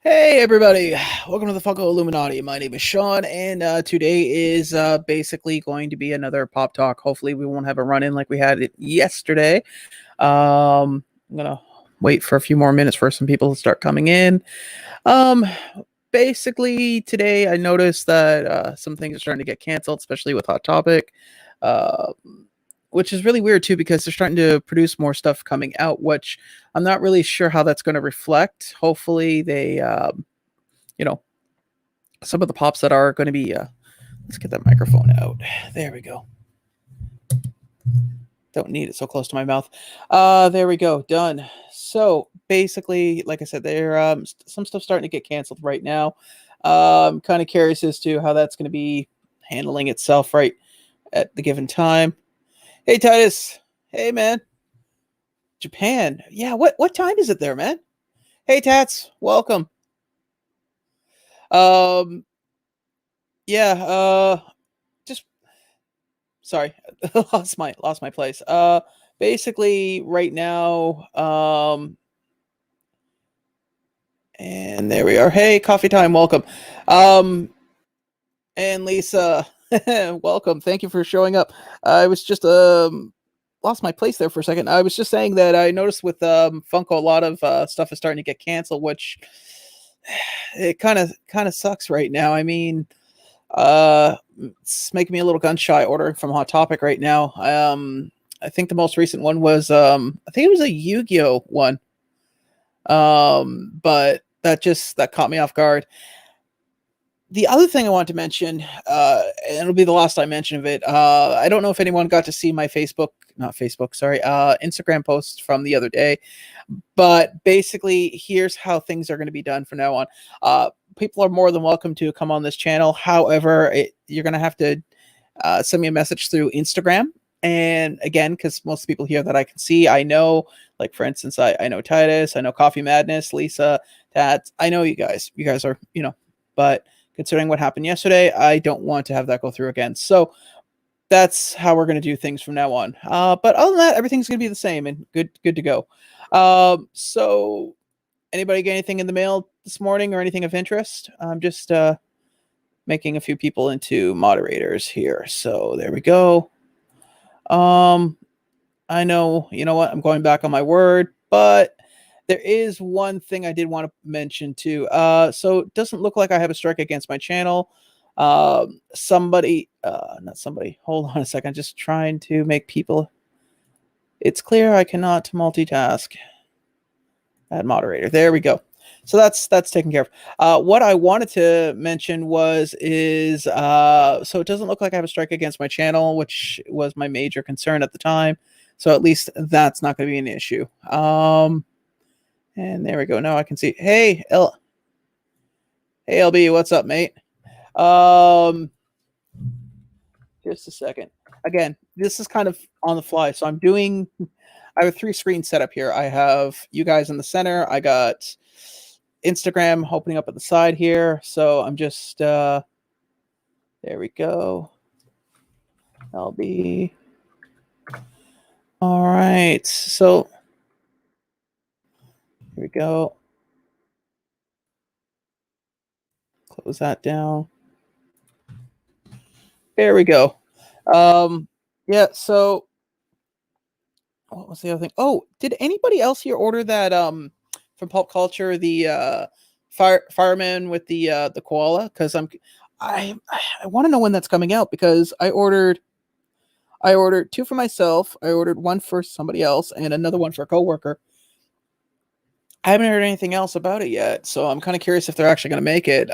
Hey everybody, welcome to the Funko Illuminati. My name is Sean, and today is basically going to be another pop talk. Hopefully, we won't have a run in like we had it yesterday. I'm gonna wait for a few more minutes for some people to start coming in. Um, Basically, today I noticed that some things are starting to get canceled, especially with Hot Topic. Uh, which is really weird too because they're starting to produce more stuff coming out, which I'm not really sure how that's going to reflect. Hopefully, they you know, some of the pops that are going to be, let's get that microphone out. There we go. Don't need it so close to my mouth. There we go. Done. So basically, like I said, there some stuff starting to get canceled right now. Kind of curious as to how that's going to be handling itself right at the given time. Hey Titus. Hey man. Japan. Yeah, what time is it there, man? Hey Tats, welcome. Um yeah, just sorry. lost my place. Basically right now, and there we are. Hey, coffee time, welcome. Um and Lisa, welcome. Thank you for showing up. I was just lost my place there for a second. I was just saying that I noticed with Funko a lot of stuff is starting to get canceled, which it kind of sucks right now. I mean, it's making me a little gun shy ordering from Hot Topic right now. I think the most recent one was I think it was a Yu-Gi-Oh one. But that caught me off guard. The other thing I want to mention, and it'll be the last I mention of it. I don't know if anyone got to see my Instagram post from the other day, but basically, here's how things are going to be done from now on. People are more than welcome to come on this channel. However, you're going to have to send me a message through Instagram. And again, because most people here that I can see, I know, like for instance, I know Titus, I know Coffee Madness, Lisa, Tat. I know you guys. You guys are, but considering what happened yesterday, I don't want to have that go through again. So that's how we're going to do things from now on. But other than that, everything's going to be the same and good to go. So anybody get anything in the mail this morning or anything of interest? I'm just making a few people into moderators here. So there we go. I know, you know what? I'm going back on my word, but there is one thing I did want to mention too. So it doesn't look like I have a strike against my channel. Not somebody. Hold on a second. Just trying to make people. It's clear I cannot multitask. Add moderator. There we go. So that's taken care of. What I wanted to mention is so it doesn't look like I have a strike against my channel, which was my major concern at the time. So at least that's not going to be an issue. And there we go. Now I can see. Hey, LB, what's up, mate? Just a second. Again, this is kind of on the fly. So I have a 3-screen setup here. I have you guys in the center. I got Instagram opening up at the side here. So I'm just, there we go. LB. All right. So here we go. Close that down. There we go. Yeah, so what was the other thing? Oh, did anybody else here order that from Pulp Culture, the fireman with the koala? Because I want to know when that's coming out, because I ordered 2 for myself, I ordered 1 for somebody else, and another one for a coworker. I haven't heard anything else about it yet, so I'm kind of curious if they're actually going to make it.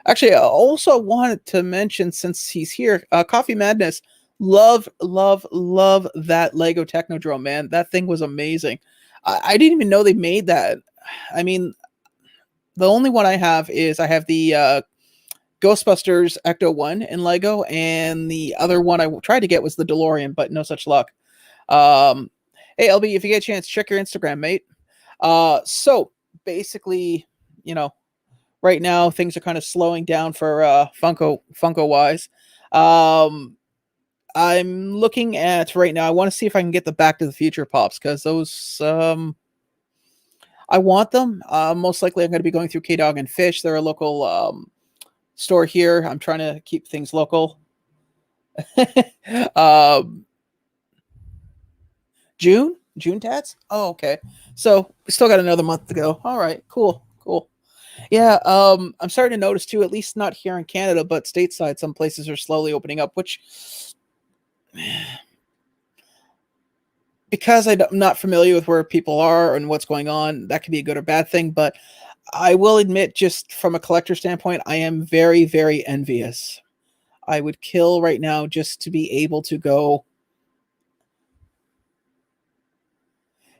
Actually, I also wanted to mention, since he's here, Coffee Madness. Love that Lego Technodrome, man. That thing was amazing. I didn't even know they made that. I mean, the only one I have the Ghostbusters Ecto 1 in Lego, and the other one I tried to get was the DeLorean, but no such luck. Hey, LB, if you get a chance, check your Instagram, mate. So basically, right now things are kind of slowing down for Funko wise. I'm looking at right now. I want to see if I can get the Back to the Future pops, because those I want them. Most likely, I'm going to be going through K Dog and Fish. They're a local store here. I'm trying to keep things local. um, June tats. Oh, okay. So we still got another month to go. All right, cool, cool. Yeah, I'm starting to notice too. At least not here in Canada, but stateside, some places are slowly opening up. Which, because I'm not familiar with where people are and what's going on, that could be a good or bad thing. But I will admit, just from a collector standpoint, I am very, very envious. I would kill right now just to be able to go,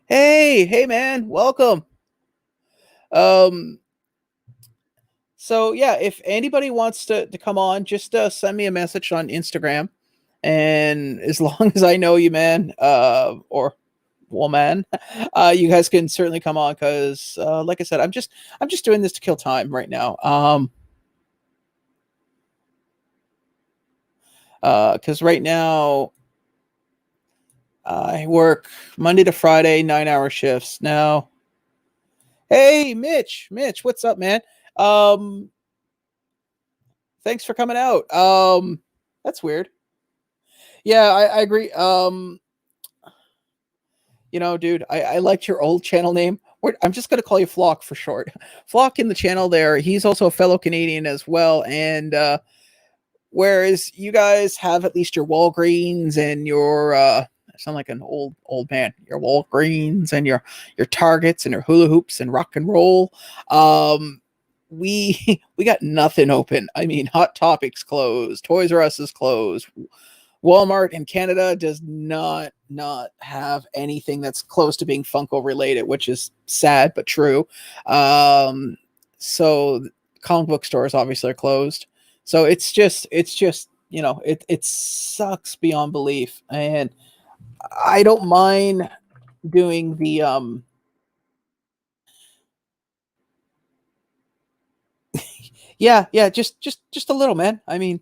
hey, man, welcome. Um, so yeah, if anybody wants to come on, just send me a message on Instagram, and as long as I know you, man, or woman, you guys can certainly come on because, like I said, I'm just doing this to kill time right now. Because right now I work Monday to Friday, 9-hour shifts. Now, hey, Mitch, what's up, man? Um, Thanks for coming out. That's weird. Yeah, I agree. Dude, I liked your old channel name. I'm just gonna call you Flock for short. Flock in the channel there. He's also a fellow Canadian as well, and whereas you guys have at least your Walgreens and your I sound like an old man. Your Walgreens and your Targets and your hula hoops and rock and roll. We got nothing open. I mean, Hot Topics closed, Toys R Us is closed. Walmart in Canada does not have anything that's close to being Funko related, which is sad but true. So comic book stores obviously are closed. So it's just it sucks beyond belief, and I don't mind doing the yeah, just a little, man. I mean,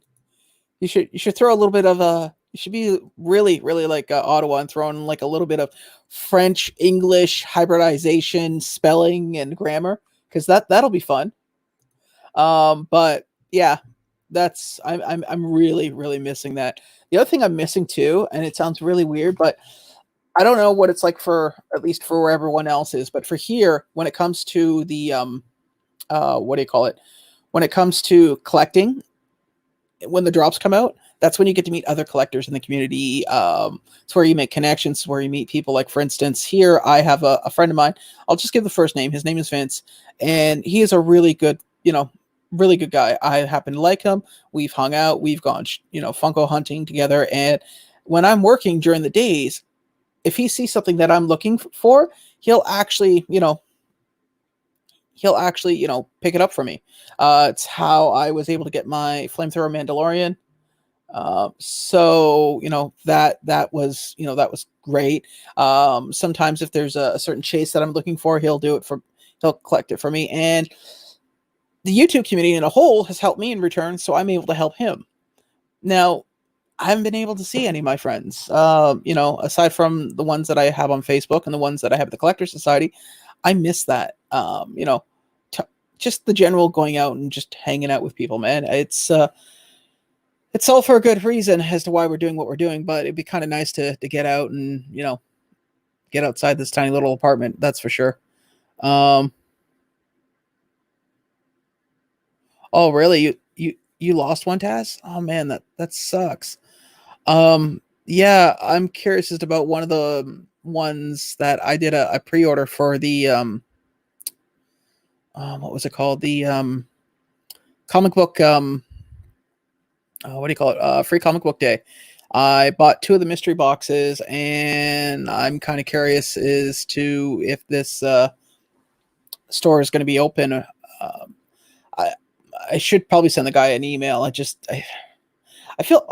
you should throw a little bit of a you should be really like Ottawa and throw in like a little bit of French English hybridization, spelling and grammar, because that'll be fun. But yeah, I'm really missing that. The other thing I'm missing too, and it sounds really weird, but I don't know what it's like for, at least for where everyone else is, but for here, when it comes to the what do you call it? When it comes to collecting, when the drops come out, that's when you get to meet other collectors in the community. It's where you make connections, it's where you meet people. Like, for instance, here I have a friend of mine. I'll just give the first name. His name is Vince, and he is a really good, really good guy. I happen to like him. We've hung out. We've gone, Funko hunting together. And when I'm working during the days, if he sees something that I'm looking for, he'll actually, pick it up for me. It's how I was able to get my flamethrower Mandalorian. So that was great. Sometimes if there's a certain chase that I'm looking for, he'll collect it for me, and the YouTube community in a whole has helped me in return, so I'm able to help him. Now, I haven't been able to see any of my friends, aside from the ones that I have on Facebook and the ones that I have at the Collector Society. I miss that. T- just the general going out and just hanging out with people, man. It's all for a good reason as to why we're doing what we're doing, but it'd be kind of nice to get out and, get outside this tiny little apartment. That's for sure. Um, oh, really? You lost one, Taz? Oh man, that sucks. Yeah, I'm curious as about one of the ones that I did a pre-order for the what was it called? The comic book what do you call it? Free comic book day. I bought two of the mystery boxes, and I'm kind of curious as to if this store is going to be open. I I should probably send the guy an email. I feel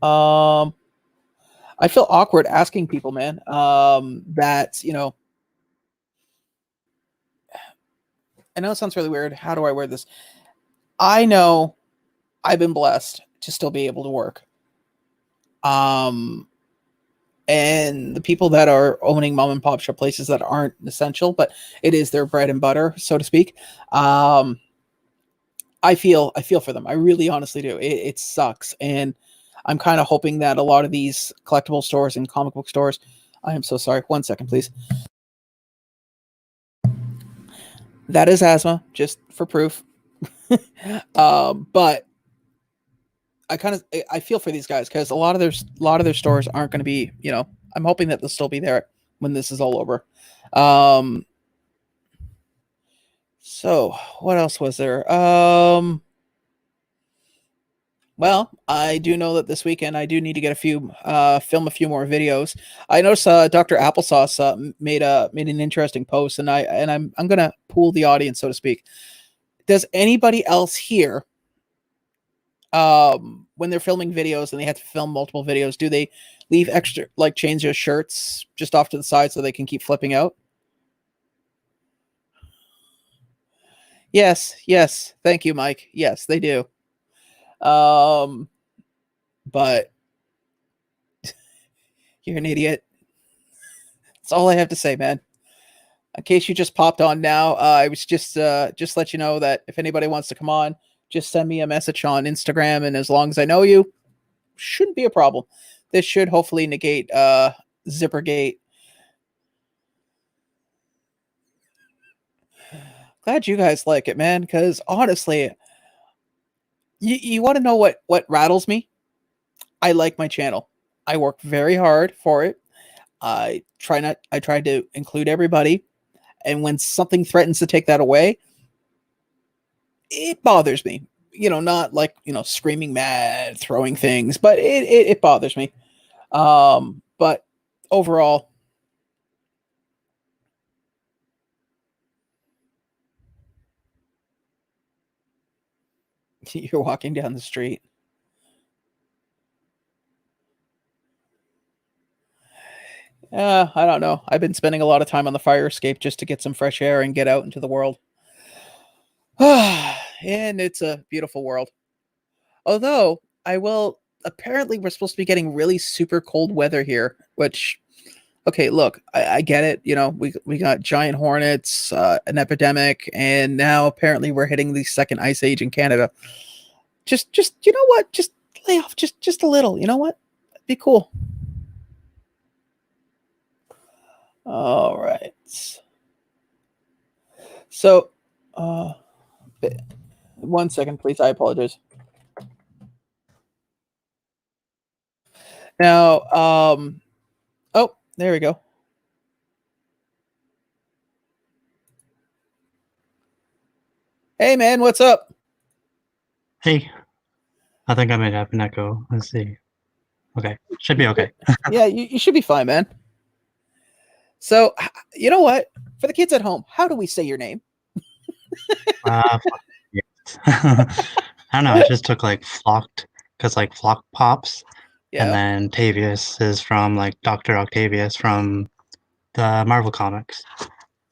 um I feel awkward asking people, man. That I know it sounds really weird. How do I wear this? I know I've been blessed to still be able to work. Um, and the people that are owning mom and pop shop places that aren't essential, but it is their bread and butter, so to speak. I feel for them. I really honestly do. It sucks. And I'm kind of hoping that a lot of these collectible stores and comic book stores, I am so sorry. 1 second, please. That is asthma, just for proof. But I feel for these guys because a lot of their stores aren't going to be, I'm hoping that they'll still be there when this is all over. So what else was there? Well, I do know that this weekend I do need to get film a few more videos. I noticed Dr. Applesauce made an interesting post, and I'm gonna pool the audience, so to speak. Does anybody else here, when they're filming videos and they have to film multiple videos, do they leave extra, like change their shirts just off to the side so they can keep flipping out? Yes. Thank you, Mike. Yes, they do. But you're an idiot. That's all I have to say, man. In case you just popped on now, I was just let you know that if anybody wants to come on, just send me a message on Instagram, and as long as I know you, shouldn't be a problem. This should hopefully negate Zippergate. Glad you guys like it, man, because honestly, you want to know what rattles me? I like my channel. I work very hard for it. I try to include everybody. And when something threatens to take that away, it bothers me. Not like, screaming mad, throwing things, but it bothers me. But overall, you're walking down the street. I don't know. I've been spending a lot of time on the fire escape just to get some fresh air and get out into the world. And it's a beautiful world. Although, apparently we're supposed to be getting really super cold weather here, which, okay, look, I get it. We got giant hornets, an epidemic, and now apparently we're hitting the second ice age in Canada. Just, you know what? Just lay off just a little. You know what? It'd be cool. All right. So, 1 second, please. I apologize. Now, oh, there we go. Hey, man, what's up? Hey, I think I might have an echo. Let's see. Okay, should be okay. Yeah, you should be fine, man. So, you know what? For the kids at home, how do we say your name? I don't know. I just took like flocked because like flock pops, Yeah. and then Tavius is from like Dr. Octavius from the Marvel comics.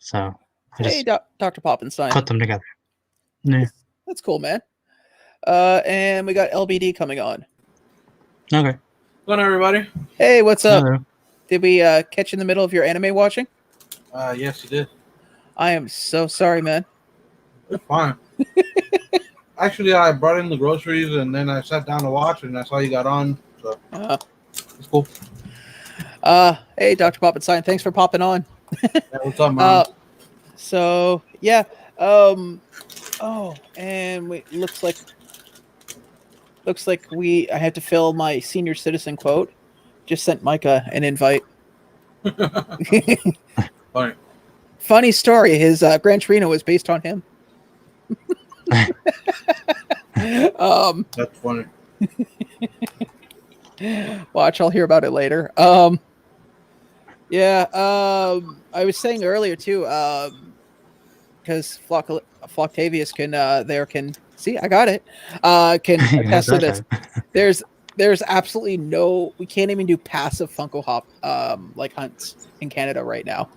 So I Hey, just Dr. Poppenstein. put them together. Yeah. That's cool, man. And we got LBD coming on. Okay. What's on, everybody? Hey, what's up? Hello. Did we catch you in the middle of your anime watching? Yes, you did. I am so sorry, man. It's fine. Actually, I brought in the groceries and then I sat down to watch and I saw you got on. So it's cool. Hey, Dr. Poppenstein, thanks for popping on. Yeah, what's up, man? So yeah. Oh, and looks like I have to fill my senior citizen quote. Just sent Micah an invite. Funny. Funny story. His Gran Torino is based on him. That's funny. Watch, I'll hear about it later. Yeah. I was saying earlier too. Because Flocktavius can see. I got it. Can attest to this. There's absolutely we can't even do passive Funko Hop like hunts in Canada right now.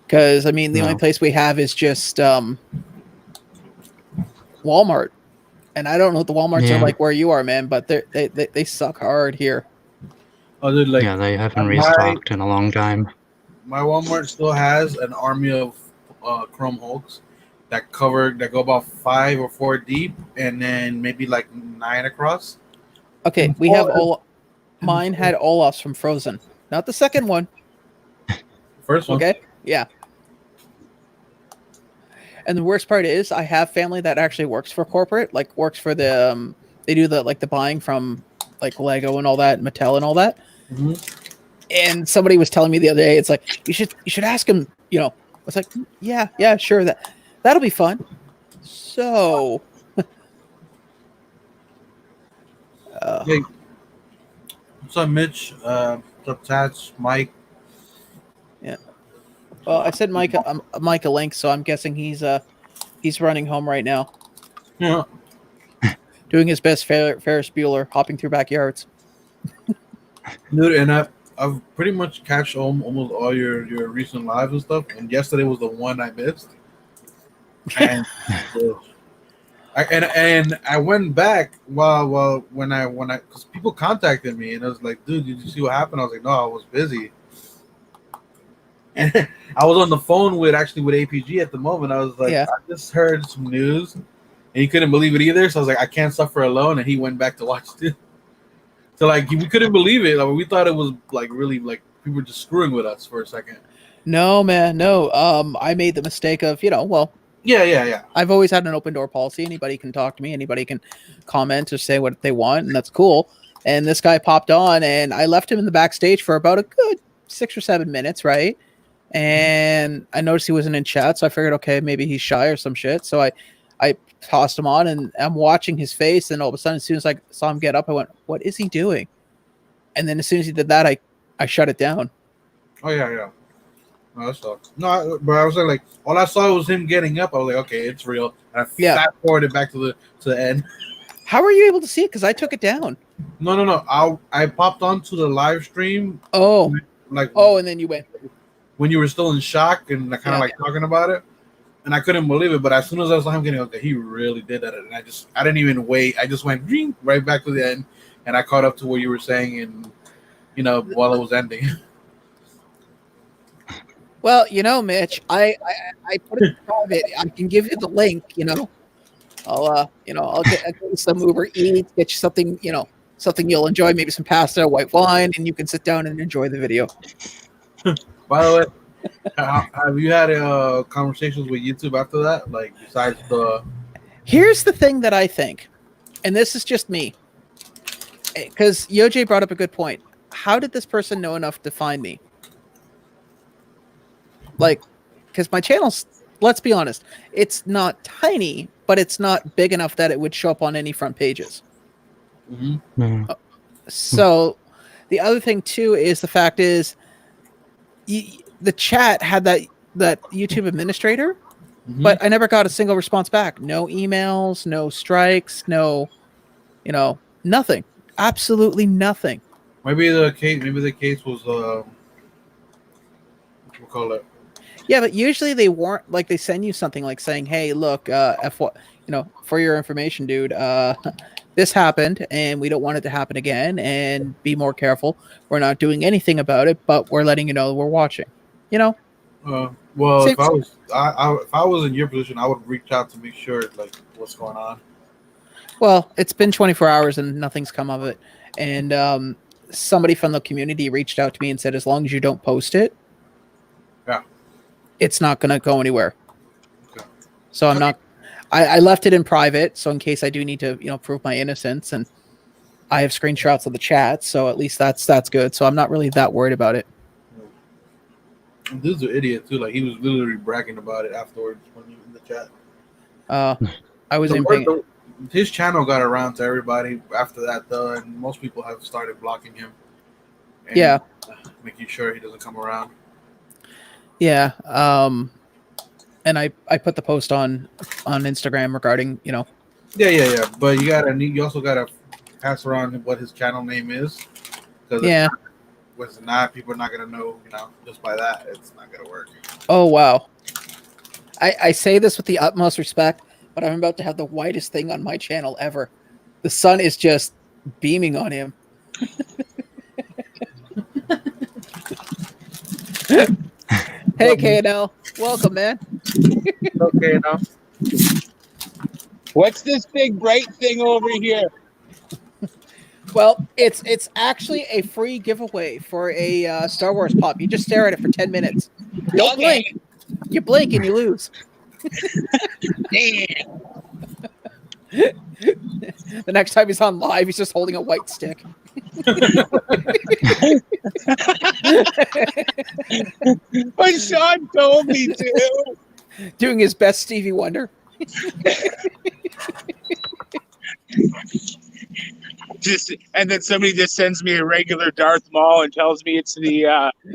Because I mean, the only place we have is just Walmart, and I don't know what the Walmarts are like where you are, man. But they suck hard here. Oh, dude, like Yeah, they haven't my restocked in a long time. my Walmart still has an army of Chrome Hulks that go about 5 or 4 deep, and then maybe like 9 across. Okay, And we have four- all. Mine had Olaf's from Frozen, not the second one. First one. Okay, yeah. And the worst part is, I have family that actually works for corporate, like works for the. They do the buying from like Lego and all that, Mattel and all that. Mm-hmm. And somebody was telling me the other day, it's like you should ask him. I was like, yeah, sure, that'll be fun. So, Hey, what's up, Mitch? What's up, Tats? Mike? yeah. Well, I sent Mike a link, so I'm guessing he's running home right now, Yeah. doing his best Ferris Bueller, hopping through backyards. Dude, and I've pretty much catched almost all your recent lives and stuff. And yesterday was the one I missed. And I went back when I because people contacted me and I was like, dude, did you see what happened? I was like, no, I was busy. And I was on the phone with APG at the moment. I was like, Yeah. I just heard some news, and he couldn't believe it either. So I was like, I can't suffer alone. And he went back to watch it. So like we couldn't believe it. Like, we thought it was like really like people were just screwing with us for a second. No, man, no. I made the mistake of, Yeah. I've always had an open door policy. Anybody can talk to me. Anybody can comment or say what they want, and that's cool. And this guy popped on, and I left him in the backstage for about a good 6 or 7 minutes, right? And I noticed he wasn't in chat, so I figured, okay, maybe he's shy or some shit. So I tossed him on, and I'm watching his face, and all of a sudden, as soon as I saw him get up, I went, "What is he doing?" And then as soon as he did that, I shut it down. Oh yeah. No, that sucks. No, but I was like, all I saw was him getting up. I was like, okay, it's real. And I fast forwarded back to the end. How were you able to see it? Because I took it down. No. I popped onto the live stream. Oh, and then you went when you were still in shock and kind of like talking about it, and I couldn't believe it. But as soon as I saw him getting okay, he really did that, and I didn't even wait. I just went right back to the end, and I caught up to what you were saying, and while it was ending. Well, Mitch, I put it in private. I can give you the link. I'll get you some Uber Eats, get you something, something you'll enjoy, maybe some pasta, white wine, and you can sit down and enjoy the video. By the way, have you had conversations with YouTube after that? Like besides the. Here's the thing that I think, and this is just me, because Yoj brought up a good point. How did this person know enough to find me? Like, because my channel's, let's be honest, it's not tiny, but it's not big enough that it would show up on any front pages. Mm-hmm. So the other thing too is the fact is the chat had that YouTube administrator, but I never got a single response back. No emails, no strikes, no, nothing. Absolutely nothing. Maybe the case was what we'll call it. Yeah, but usually they weren't like they send you something like saying, "Hey, look, for your information, dude, this happened, and we don't want it to happen again, and be more careful. We're not doing anything about it, but we're letting you know we're watching." Well, if I was in your position, I would reach out to make sure like what's going on. Well, it's been 24 hours and nothing's come of it, and somebody from the community reached out to me and said, as long as you don't post it, it's not going to go anywhere. Okay. So I'm not. I left it in private, so in case I do need to, prove my innocence, and I have screenshots of the chat, so at least that's good. So I'm not really that worried about it. Dude's an idiot too. Like he was literally bragging about it afterwards when he was in the chat. I was his channel got around to everybody after that, though, and most people have started blocking him. And making sure he doesn't come around. Yeah. And I put the post on Instagram regarding, Yeah. But you also gotta pass around what his channel name is. Yeah. Was not, people are not gonna know, just by that. It's not gonna work. Oh wow. I say this with the utmost respect, but I'm about to have the whitest thing on my channel ever. The sun is just beaming on him. Hey, KNL. Welcome, man. Okay, now. What's this big bright thing over here? Well, it's actually a free giveaway for a Star Wars pop. You just stare at it for 10 minutes. Don't blink. You blink and you lose. Damn. The next time he's on live, he's just holding a white stick. But Sean told me to. Doing his best Stevie Wonder. And then somebody just sends me a regular Darth Maul and tells me it's the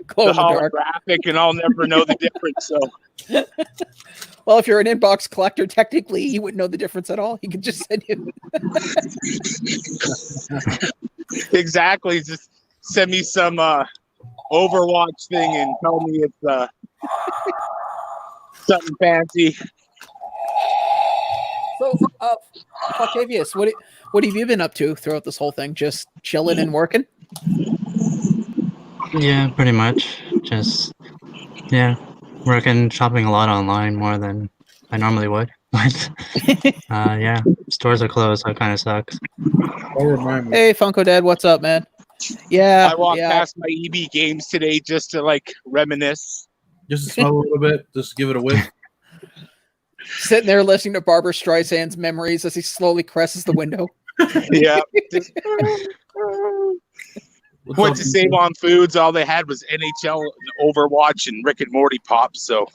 holographic, and I'll never know the difference. So, well, if you're an inbox collector, technically, he wouldn't know the difference at all. He could just send you. Exactly. Just send me some Overwatch thing and tell me it's something fancy. So, Octavius, what have you been up to throughout this whole thing? Just chilling and working? Yeah, pretty much. Just, yeah, working, shopping a lot online more than I normally would. But, yeah, stores are closed, so it kind of sucks. Hey, Funko Dad, what's up, man? Yeah. I walked past my EB games today just to, like, reminisce. Just to smell a little bit, just give it a whiff. Sitting there listening to Barbara Streisand's memories as he slowly caresses the window. Yeah. Went to save on foods. All they had was NHL, Overwatch, and Rick and Morty pops. So,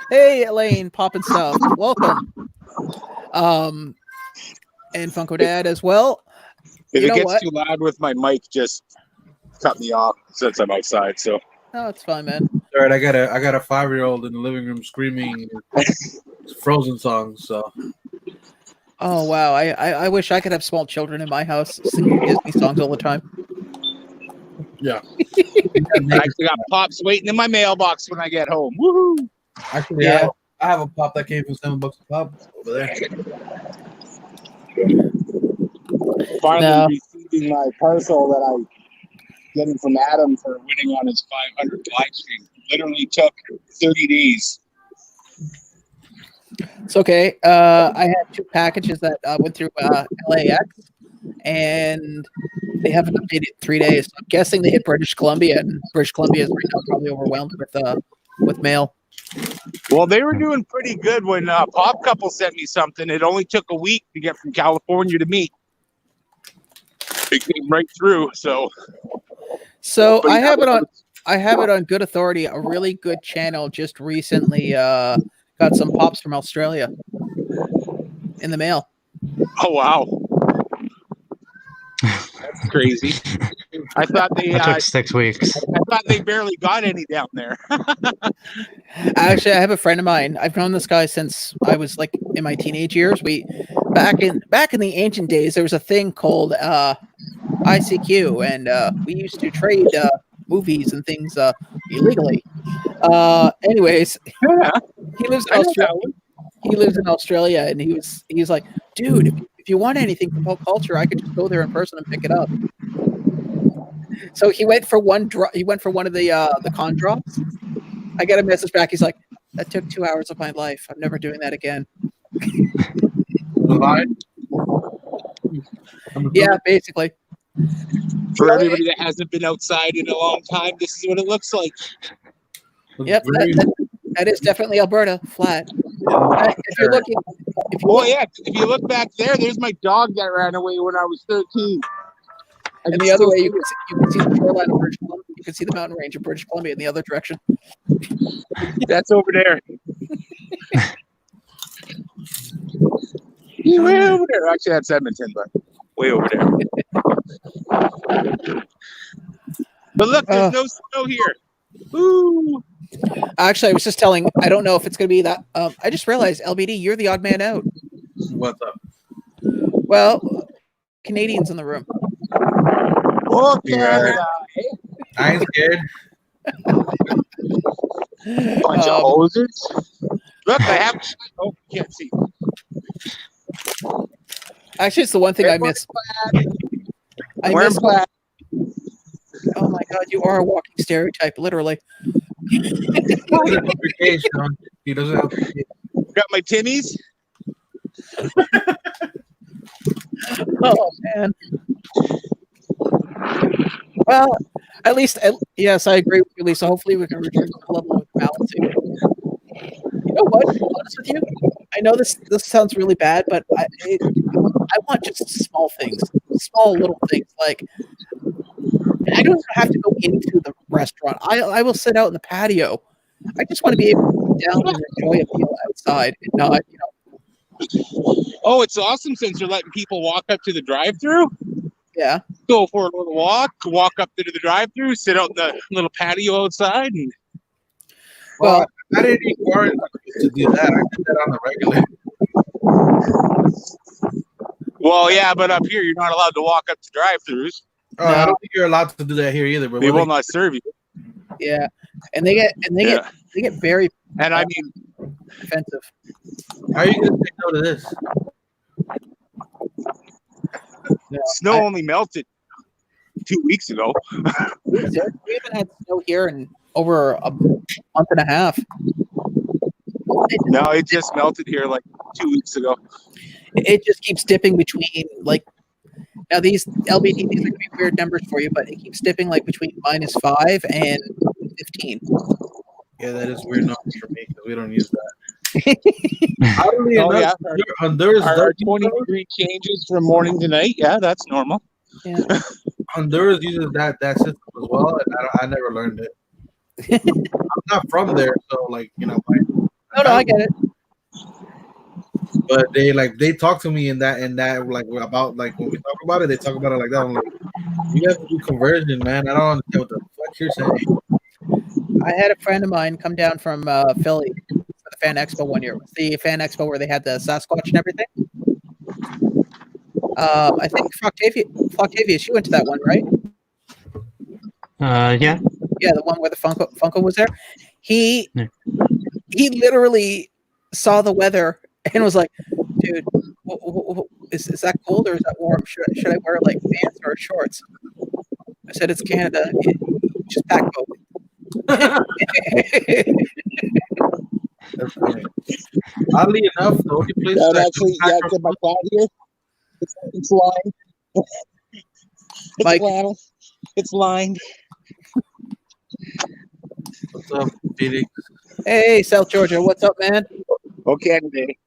hey, Elaine, popping stuff. Welcome. And Funko Dad as well. If it gets too loud with my mic, just cut me off since I'm outside. So, no, it's fine, man. All right, I got a 5-year-old in the living room screaming Frozen songs. So, oh wow, I wish I could have small children in my house singing Disney songs all the time. Yeah, I actually got pops waiting in my mailbox when I get home. Woohoo! Actually, yeah, I have a pop that came from $7 a pop over there. Finally receiving my parcel that I getting from Adam for winning on his 500 live stream. Literally took 30 days. It's okay. I had 2 packages that went through LAX, and they haven't updated in 3 days. So I'm guessing they hit British Columbia, and British Columbia is right now probably overwhelmed with mail. Well, they were doing pretty good when Pop Couple sent me something. It only took a week to get from California to me. It came right through. So I have it on good authority. A really good channel just recently got some pops from Australia in the mail. Oh wow, that's crazy. I thought they took 6 weeks. I thought they barely got any down there. Actually, I have a friend of mine. I've known this guy since I was like in my teenage years. Back in the ancient days, there was a thing called ICQ, and we used to trade movies and things illegally. Anyways, he lives in Australia. He lives in Australia, and he's like, dude, if you want anything from pop culture, I could just go there in person and pick it up. So he went for one of the con drops. I get a message back. He's like, that took 2 hours of my life. I'm never doing that again. Yeah, basically. For everybody that hasn't been outside in a long time, this is what it looks like. Yep, that is definitely Alberta, flat. If you're looking, if you look back there's my dog that ran away when I was 13. And the other way, you can see the shoreline of British Columbia. You can see the mountain range of British Columbia in the other direction. That's over there. Way over there. Actually, that's Edmonton, but way over there. But look, there's no snow here. Woo! Actually, I was just telling. I don't know if it's going to be that. I just realized, LBD, you're the odd man out. What's up? Well, Canadians in the room. Okay. Yeah. I ain't scared. Bunch of hoses. Look, I have. Oh, you can't see. Actually, it's the one thing I miss. I miss. Oh my God, you are a walking stereotype, literally. He doesn't help your case, Sean. He doesn't help your case. Got my Timmies. Oh man. Well, at least, yes, I agree with you, Lisa. Hopefully, we can return to the level of balancing. You know what? To be honest with you, I know this sounds really bad, but I want just small things, small little things. Like I don't even have to go into the restaurant. I will sit out in the patio. I just want to be able to sit down and enjoy a meal outside, and not, you know. Oh, it's awesome since you're letting people walk up to the drive-through. Yeah. Go for a little walk up to the drive-through, sit out in the little patio outside, and Well, I didn't require to do that. I did that on the regular. well, yeah, but up here you're not allowed to walk up to drive-throughs. Oh, I don't think you're allowed to do that here either. But They will not serve you. Yeah, and they get very And I mean, offensive. How are you going to say no to this? No, snow only melted 2 weeks ago. we haven't had snow here in over a month and a half. No, it just melted here like 2 weeks ago. It just keeps dipping between, like, now these LBD, these are going to be weird numbers for you, but it keeps dipping like between -5 and 15. Yeah, that is weird numbers for me because we don't use that. Oddly Oh, enough, yeah. Honduras Our does 20-degree changes from morning to night. Yeah, that's normal. Yeah. Honduras uses that system as well, and I never learned it. I'm not from there, so like, you know. No, I get it. But they talk to me in that like about, like, when we talk about it, they talk about it like that. I'm like, you have to do conversion, man. I don't understand what the fuck you're saying. I had a friend of mine come down from Philly for the Fan Expo one year. It was the Fan Expo where they had the Sasquatch and everything. I think Floctavius, you went to that one, right? Yeah. Yeah, the one where the Funko was there. He literally saw the weather and was like, "Dude, is that cold or is that warm? Should I wear like pants or shorts?" I said, "It's Canada. Just pack both." That's funny. Oddly enough, the only place Yeah, that actually, yeah, get my cloud here. It's lined. It's Mike. flannel. It's lined. What's up, Felix? Hey, South Georgia, what's up, man? Okay, today.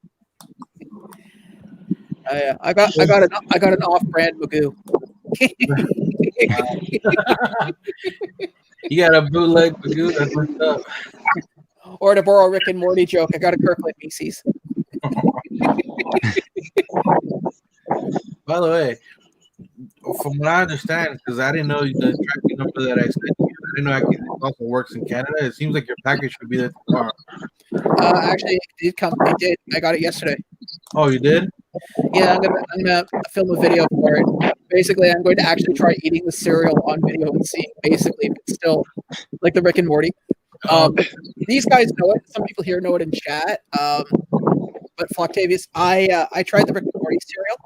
I got an off-brand Magoo. You got a bootleg Magoo? That's what's up. Or to borrow a Rick and Morty joke, I got a Kirkland Macy's. By the way, from what I understand, because I didn't know the tracking number that I sent you, I didn't know it also works in Canada. It seems like your package should be there tomorrow. Actually, it did come. It did. I got it yesterday. Oh, you did? Yeah, I'm gonna film a video for it. Basically, I'm going to actually try eating the cereal on video and see basically if it's still like the Rick and Morty. These guys know it. Some people here know it in chat. But Floctavius, I tried the Rick and Morty cereal,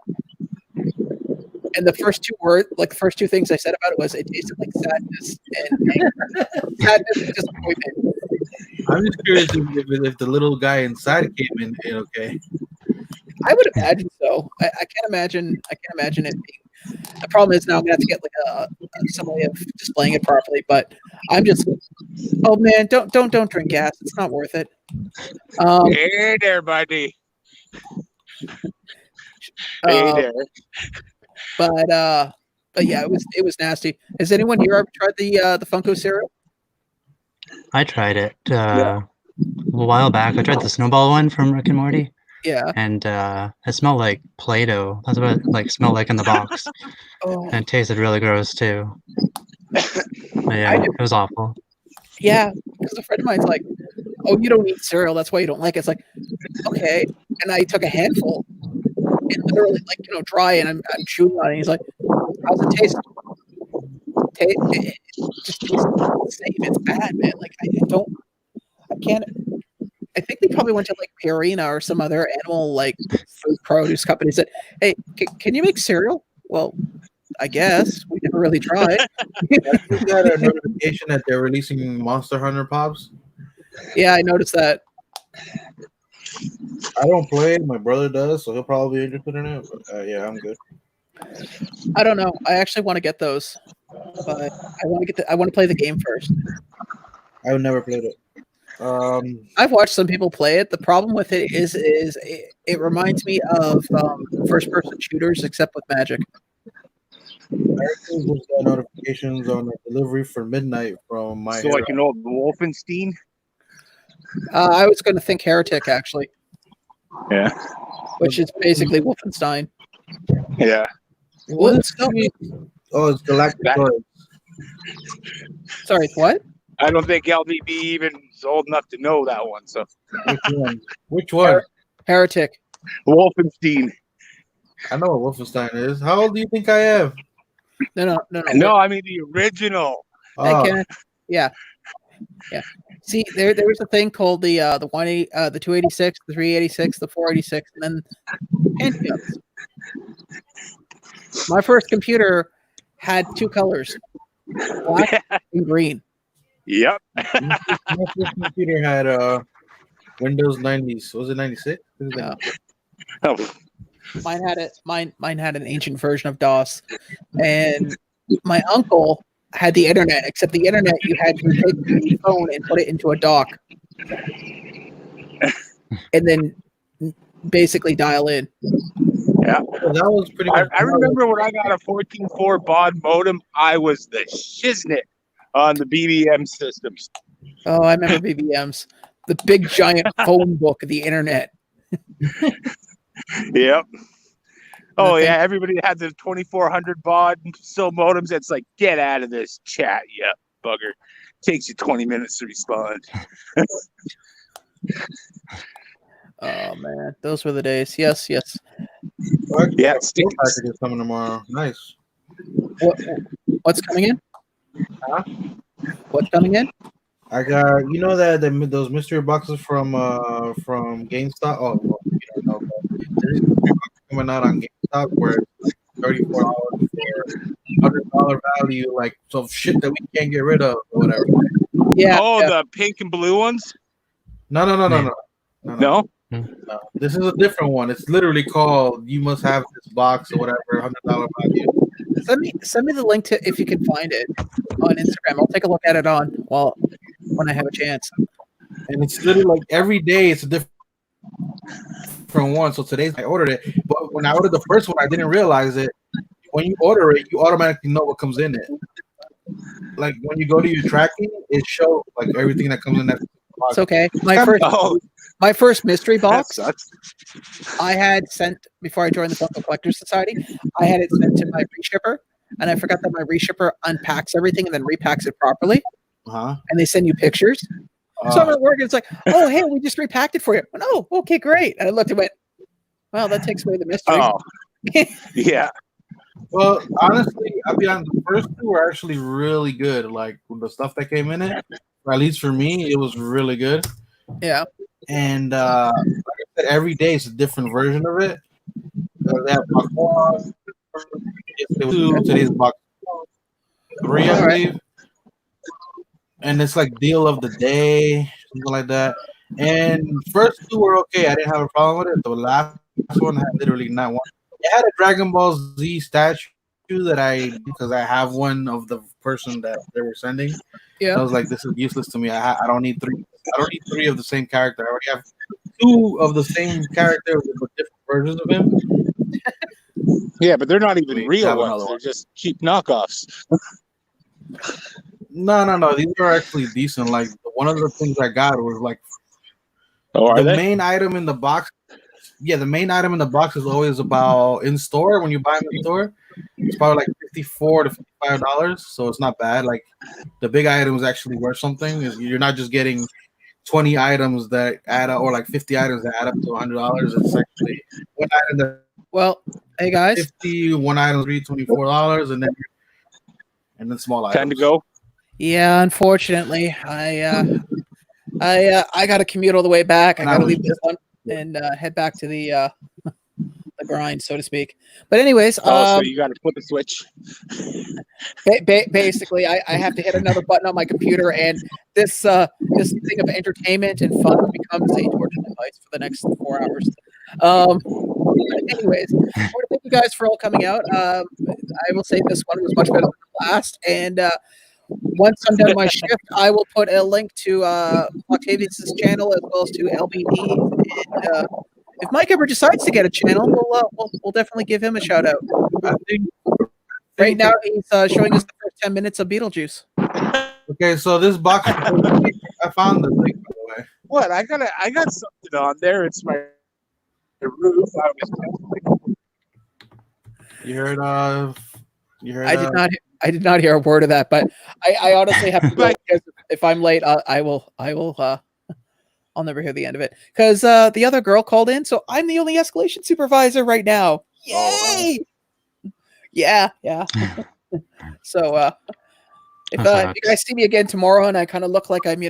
and the first two things I said about it was it tasted like sadness and anger. Sadness and disappointment. I'm just curious if the little guy inside came in okay. I would imagine so. I can't imagine it being. The problem is now I'm gonna have to get like some way of displaying it properly. But I'm just, oh man, don't drink gas. It's not worth it. Hey there, buddy. Hey there. But yeah, it was nasty. Has anyone here ever tried the Funko cereal? I tried it a while back. I tried the snowball one from Rick and Morty. Yeah. And it smelled like Play-Doh. That's what it smelled like in the box. Oh. And it tasted really gross too. But yeah, it was awful. Yeah, because a friend of mine's like, "Oh, you don't eat cereal. That's why you don't like it." It's like, okay. And I took a handful and literally, like, dry, and I'm chewing on it. He's like, "How's it taste?" It just tastes the same. It's bad, man. Like, I can't. I think they probably went to like Purina or some other animal like food produce company. Said, "Hey, can you make cereal?" Well, I guess we can never really tried. I just got a notification that they're releasing Monster Hunter Pops. Yeah, I noticed that. I don't play. My brother does, so he'll probably be interested in it. But yeah, I'm good. I don't know. I actually want to get those, but I want to play the game first. I've never played it. I've watched some people play it. The problem with it is it reminds me of first-person shooters, except with magic. I just got notifications on the delivery for midnight from my. So like an old Wolfenstein. I was going to think Heretic, actually. Yeah. Which is basically Wolfenstein. Yeah. What is it? Oh, it's Galactic. Sorry, what? I don't think LDB even is old enough to know that one. So which one? Which one? Heretic. Wolfenstein. I know what Wolfenstein is. How old do you think I am? No. No, I mean the original. Yeah. See, there was a thing called the 180, the 286, the 386, the 486, and then handguns. My first computer had two colors, black and green. Yep. My first computer had Windows 90s. Was it 96? Oh. Mine had it. Mine had an ancient version of DOS, and my uncle had the internet. Except the internet, you had to take the phone and put it into a dock, and then basically dial in. Yeah, well, that was pretty. I remember when I got a 14.4 baud modem, I was the shiznit on the BBM systems. Oh, I remember BBMs, the big giant phone book of the internet. Yep. Oh yeah, everybody had the 2400 baud still modems. It's like, get out of this chat, you bugger. Takes you 20 minutes to respond. Oh man, those were the days. Yes. Yeah, Steel package is coming tomorrow. Nice. What's coming in? Huh? What's coming in? I got that those mystery boxes from GameStop. Oh, well, you don't know, but there's coming out on GameStop where it's like $34 for $100 value, like so shit that we can't get rid of or whatever. Yeah. Oh, the pink and blue ones? No. No? No, this is a different one. It's literally called "You Must Have This Box" or whatever, $100 value. Send me the link to if you can find it on Instagram. I'll take a look at it when I have a chance. And it's literally like every day it's a different one. So today's I ordered it, but when I ordered the first one, I didn't realize it. When you order it, you automatically know what comes in it. Like when you go to your tracking, it shows like everything that comes in that box. It's okay. My first mystery box I had sent before I joined the Funko Collectors Society. I had it sent to my reshipper, and I forgot that my reshipper unpacks everything and then repacks it properly. And they send you pictures. So I'm at work and it's like, oh, hey, we just repacked it for you. I went, oh, okay, great. And I looked and went, well, that takes away the mystery. Oh, yeah. Well, honestly, I'll be honest, the first two were actually really good. Like the stuff that came in it, or at least for me, it was really good. Yeah. And like I said, every day it's a different version of it. They have box 1, today's box 3, I believe. And it's like deal of the day, something like that. And first two were okay. I didn't have a problem with it. The last one had literally not one. It had a Dragon Ball Z statue that because I have one of the person that they were sending. Yeah. I was like, this is useless to me. I don't need 3. I don't need 3 of the same character. I already have 2 of the same character with different versions of him. Yeah, but they're not even real ones. They're just cheap knockoffs. No. These are actually decent. Like one of the things I got was like main item in the box. Yeah, the main item in the box is always about in store when you buy them in store. It's probably like $54 to $55, so it's not bad. Like the big item is actually worth something. You're not just getting 20 items that add up, or like 50 items that add up to $100. It's actually one item that. Well, hey guys, 50, one item $24, and then small items. Time to go. Yeah, unfortunately, I got to commute all the way back. I got to leave this one and head back to the grind, so to speak. But anyways, So you got to flip a switch. basically, I have to hit another button on my computer, and this thing of entertainment and fun becomes a torture device for the next 4 hours. Anyways, I want to thank you guys for all coming out. I will say this one was much better than the last, and once I'm done my shift, I will put a link to Octavius's channel as well as to LBD. And if Mike ever decides to get a channel, we'll definitely give him a shout out. Right now, he's showing us the first 10 minutes of Beetlejuice. Okay, so this box, I found the link, by the way. What? I got something on there. It's my roof. You heard I did not hear a word of that, but I honestly have to go because if I'm late, I will I'll never hear the end of it because the other girl called in, so I'm the only escalation supervisor right now. Yay! Yeah. So if you guys see me again tomorrow and I kind of look like I'm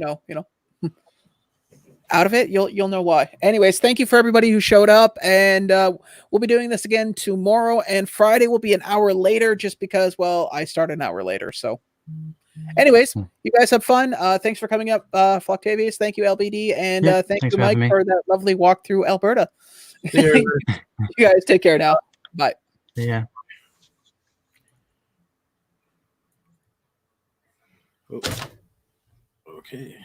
out of it, you'll know why. Anyways, thank you for everybody who showed up, and we'll be doing this again tomorrow, and Friday will be an hour later just because, well, I start an hour later. So anyways, you guys have fun. Thanks for coming up, Floctavius. Thank you, LBD, and thank you, Mike, for that lovely walk through Alberta. You guys take care now. Bye. Yeah. Okay.